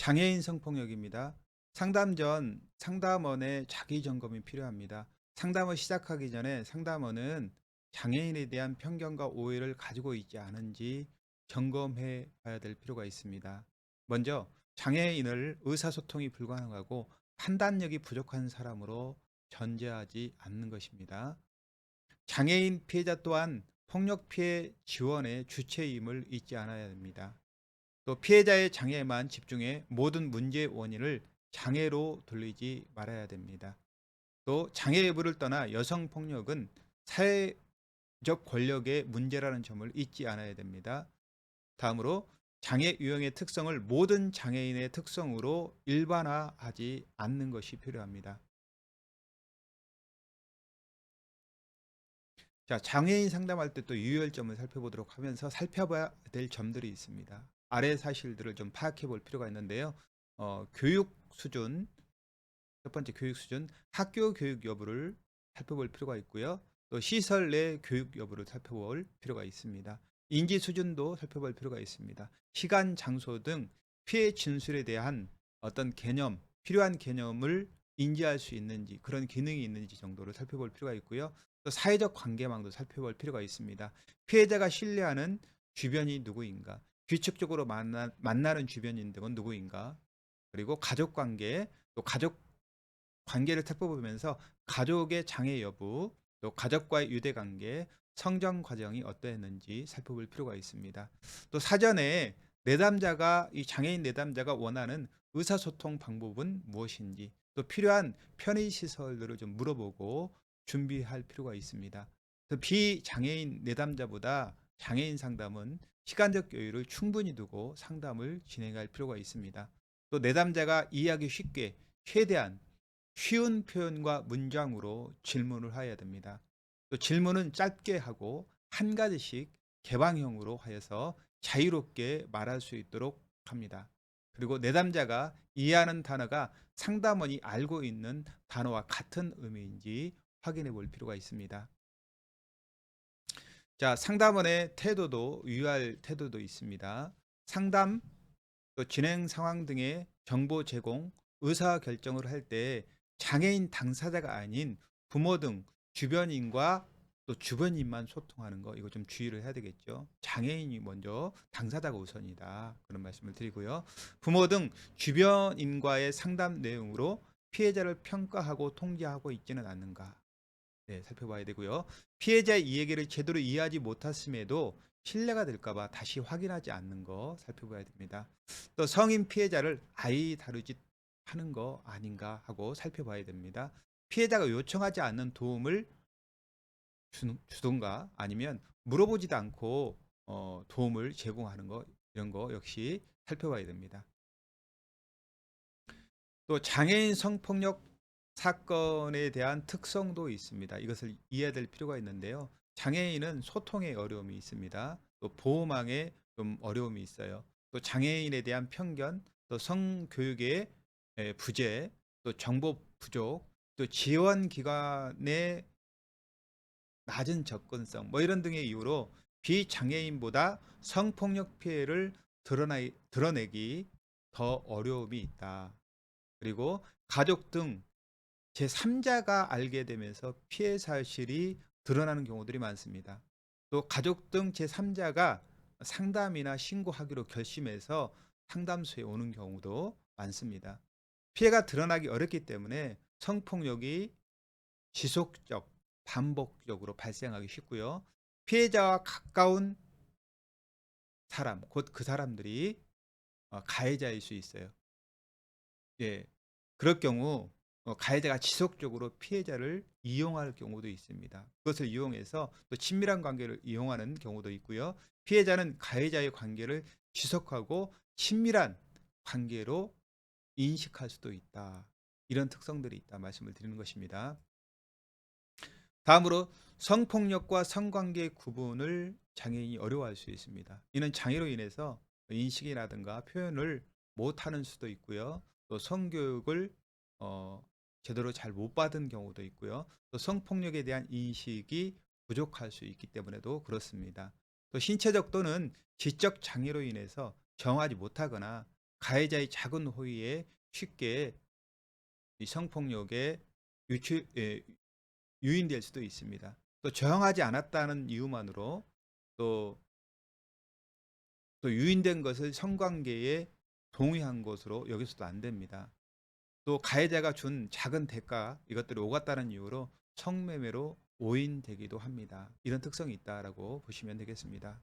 장애인 성폭력입니다. 상담 전 상담원의 자기 점검이 필요합니다. 상담을 시작하기 전에 상담원은 장애인에 대한 편견과 오해를 가지고 있지 않은지 점검해 봐야 될 필요가 있습니다. 먼저 장애인을 의사소통이 불가능하고 판단력이 부족한 사람으로 전제하지 않는 것입니다. 장애인 피해자 또한 폭력 피해 지원의 주체임을 잊지 않아야 됩니다. 또 피해자의 장애에만 집중해 모든 문제의 원인을 장애로 돌리지 말아야 됩니다. 또 장애 여부를 떠나 여성 폭력은 사회적 권력의 문제라는 점을 잊지 않아야 됩니다. 다음으로 장애 유형의 특성을 모든 장애인의 특성으로 일반화하지 않는 것이 필요합니다. 자, 장애인 상담할 때 또 유의점을 살펴보도록 하면서 살펴봐야 될 점들이 있습니다. 아래 사실들을 좀 파악해 볼 필요가 있는데요. 교육 수준, 첫 번째 교육 수준, 학교 교육 여부를 살펴볼 필요가 있고요. 또 시설 내 교육 여부를 살펴볼 필요가 있습니다. 인지 수준도 살펴볼 필요가 있습니다. 시간, 장소 등 피해 진술에 대한 어떤 개념, 필요한 개념을 인지할 수 있는지, 그런 기능이 있는지 정도를 살펴볼 필요가 있고요. 또 사회적 관계망도 살펴볼 필요가 있습니다. 피해자가 신뢰하는 주변이 누구인가, 규칙적으로 만나는 주변인 등은 누구인가, 그리고 가족 관계, 또 가족 관계를 살펴보면서 가족의 장애 여부, 또 가족과의 유대 관계, 성장 과정이 어떠했는지 살펴볼 필요가 있습니다. 또 사전에 내담자가 이 장애인 내담자가 원하는 의사소통 방법은 무엇인지, 또 필요한 편의 시설들을 좀 물어보고 준비할 필요가 있습니다. 또 비장애인 내담자보다 장애인 상담은 시간적 여유를 충분히 두고 상담을 진행할 필요가 있습니다. 또 내담자가 이해하기 쉽게 최대한 쉬운 표현과 문장으로 질문을 해야 됩니다. 또 질문은 짧게 하고 한 가지씩 개방형으로 하여서 자유롭게 말할 수 있도록 합니다. 그리고 내담자가 이해하는 단어가 상담원이 알고 있는 단어와 같은 의미인지 확인해 볼 필요가 있습니다. 자, 상담원의 태도도 유의할 태도도 있습니다. 상담, 또 진행 상황 등의 정보 제공, 의사 결정을 할 때 장애인 당사자가 아닌 부모 등 주변인과 또 주변인만 소통하는 거, 이거 좀 주의를 해야 되겠죠. 장애인이 먼저, 당사자가 우선이다, 그런 말씀을 드리고요. 부모 등 주변인과의 상담 내용으로 피해자를 평가하고 통제하고 있지는 않는가, 네, 살펴봐야 되고요. 피해자의 이야기를 제대로 이해하지 못했음에도 신뢰가 될까봐 다시 확인하지 않는 거 살펴봐야 됩니다. 또 성인 피해자를 아이 다루지 하는 거 아닌가 하고 살펴봐야 됩니다. 피해자가 요청하지 않는 도움을 주던가 아니면 물어보지도 않고 도움을 제공하는 거, 이런 거 역시 살펴봐야 됩니다. 또 장애인 성폭력 사건에 대한 특성도 있습니다. 이것을 이해될 필요가 있는데요. 장애인은 소통에 어려움이 있습니다. 또 보호망에 좀 어려움이 있어요. 또 장애인에 대한 편견, 또 성교육의 부재, 또 정보 부족, 또 지원기관의 낮은 접근성, 뭐 이런 등의 이유로 비장애인보다 성폭력 피해를 드러내기 더 어려움이 있다. 그리고 가족 등 제3자가 알게 되면서 피해 사실이 드러나는 경우들이 많습니다. 또 가족 등 제3자가 상담이나 신고하기로 결심해서 상담소에 오는 경우도 많습니다. 피해가 드러나기 어렵기 때문에 성폭력이 지속적, 반복적으로 발생하기 쉽고요. 피해자와 가까운 사람, 곧 그 사람들이 가해자일 수 있어요. 예, 그럴 경우 가해자가 지속적으로 피해자를 이용할 경우도 있습니다. 그것을 이용해서 또 친밀한 관계를 이용하는 경우도 있고요. 피해자는 가해자의 관계를 지속하고 친밀한 관계로 인식할 수도 있다. 이런 특성들이 있다 말씀을 드리는 것입니다. 다음으로 성폭력과 성관계 구분을 장애인이 어려워할 수 있습니다. 이는 장애로 인해서 인식이라든가 표현을 못하는 수도 있고요. 또 성교육을 제대로 잘 못 받은 경우도 있고요. 또 성폭력에 대한 인식이 부족할 수 있기 때문에도 그렇습니다. 또 신체적 또는 지적 장애로 인해서 정하지 못하거나 가해자의 작은 호의에 쉽게 이 성폭력에 유인될 수도 있습니다. 또 저항하지 않았다는 이유만으로 또 유인된 것을 성관계에 동의한 것으로 여기서도 안 됩니다. 또 가해자가 준 작은 대가 이것들이 오갔다는 이유로 성매매로 오인되기도 합니다. 이런 특성이 있다라고 보시면 되겠습니다.